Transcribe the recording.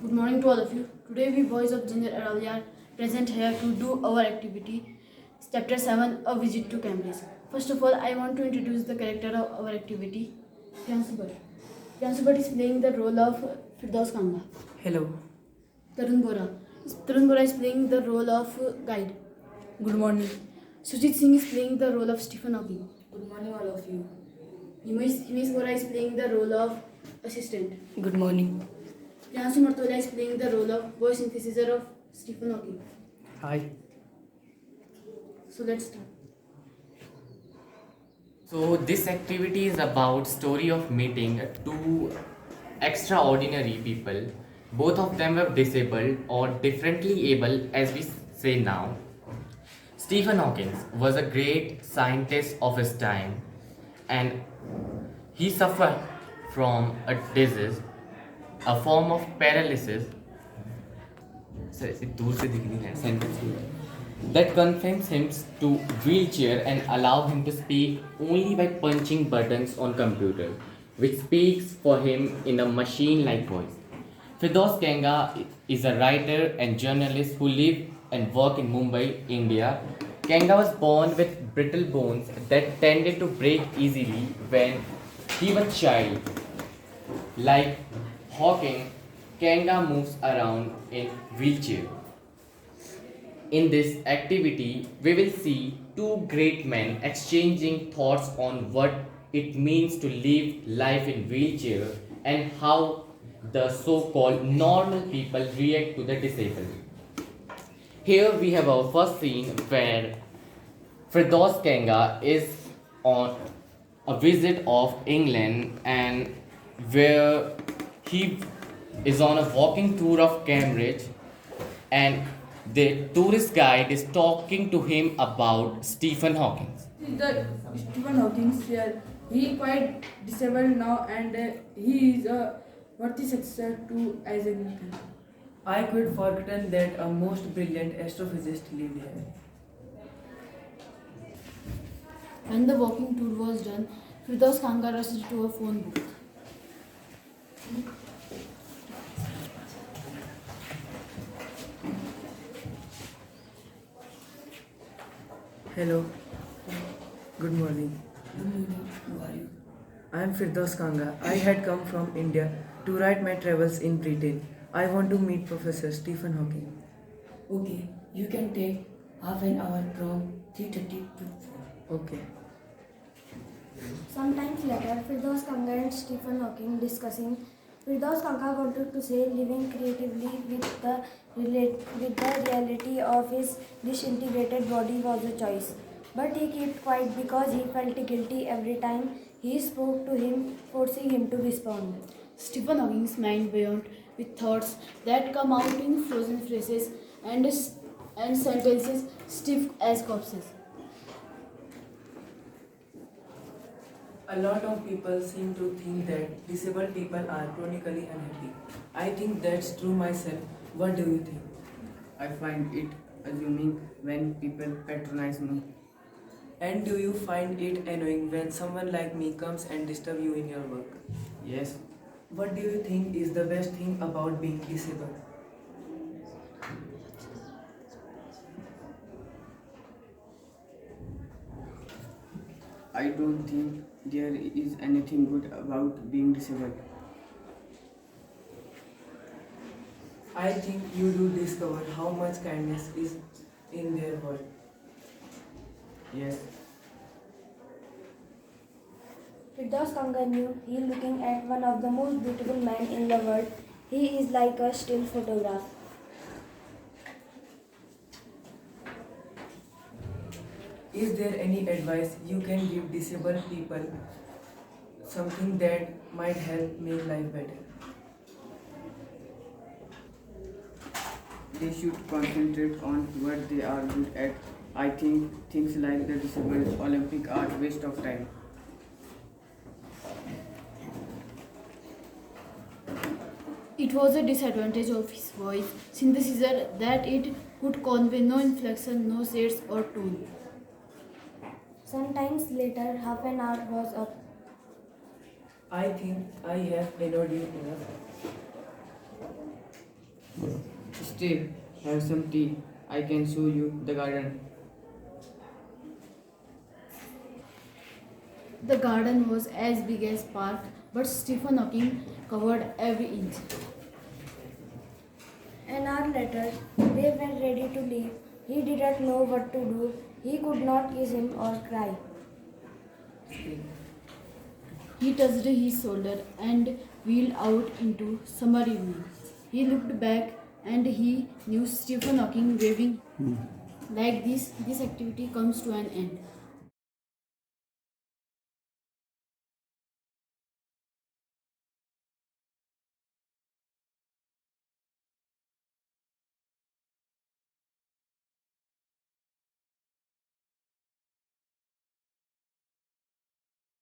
Good morning to all of you. Today we boys of Junior Aravalli are present here to do our activity, Chapter 7, A Visit to Cambridge. First of all, I want to introduce the character of our activity, Pyansubat. Pyansubat is playing the role of Firdaus Kanga. Hello. Tarun Bora. Tarun Bora is playing the role of guide. Good morning. Sujit Singh is playing the role of Stephen Hawking. Good morning, all of you. Himesh Bora is playing the role of assistant. Good morning. Priyanshu Martola is playing the role of voice synthesizer of Stephen Hawking. Hi. So let's start. So this activity is about story of meeting two extraordinary people. Both of them were disabled or differently able as we say now. Stephen Hawking was a great scientist of his time and he suffered from a disease, a form of paralysis that confines him to wheelchair and allow him to speak only by punching buttons on computer, which speaks for him in a machine-like voice. Firdaus Kanga is a writer and journalist who live and work in Mumbai, India. Kanga was born with brittle bones that tended to break easily when he was a child. Like Hawking, Kanga moves around in wheelchair. In this activity, we will see two great men exchanging thoughts on what it means to live life in wheelchair and how the so-called normal people react to the disabled. Here we have our first scene where Firdaus Kanga is on a visit of England and where he is on a walking tour of Cambridge and the tourist guide is talking to him about Stephen Hawking. The Stephen Hawking here. He quite disabled now and he is a worthy successor to Isaac Newton. I quite forgotten that a most brilliant astrophysicist lived here. When the walking tour was done, Firdaus Kanga rushed to a phone booth. Hello. Good morning. Good morning. How are you? I am Firdaus Kanga. I had come from India to write my travels in Britain. I want to meet Professor Stephen Hawking. Okay, you can take half an hour from 3:30 to 4. Okay. Sometimes later, Firdaus Kanga and Stephen Hawking discussing. Firdaus Kanga wanted to say living creatively with the reality of his disintegrated body was a choice. But he kept quiet because he felt guilty every time he spoke to him, forcing him to respond. Stephen Hawking's mind beyond with thoughts that come out in frozen phrases and sentences stiff as corpses. A lot of people seem to think that disabled people are chronically unhappy. I think that's true myself. What do you think? I find it assuming when people patronize me. And do you find it annoying when someone like me comes and disturb you in your work? Yes, What do you think is the best thing about being disabled? I don't think there is anything good about being disabled. I think you do discover how much kindness is in their world. Yes, Firdaus Kanga knew he looking at one of the most beautiful men in the world. He is like a still photograph. Is there any advice you can give disabled people? Something that might help make life better? they should concentrate on what they are good at. I think things like the disabled Olympic are waste of time. It was a disadvantage of his voice synthesizer that it could convey no inflection, no shades or tone. Sometimes later, half an hour was up. I think I have annoyed you enough. Stay, have some tea. I can show you the garden. The garden was as big as park, but Stephen Hawking covered every inch. An hour later, they were ready to leave. He didn't know what to do. He could not kiss him or cry. He touched his shoulder and wheeled out into summer evening. He looked back and he knew Stephen Hawking waving. Like this activity comes to an end.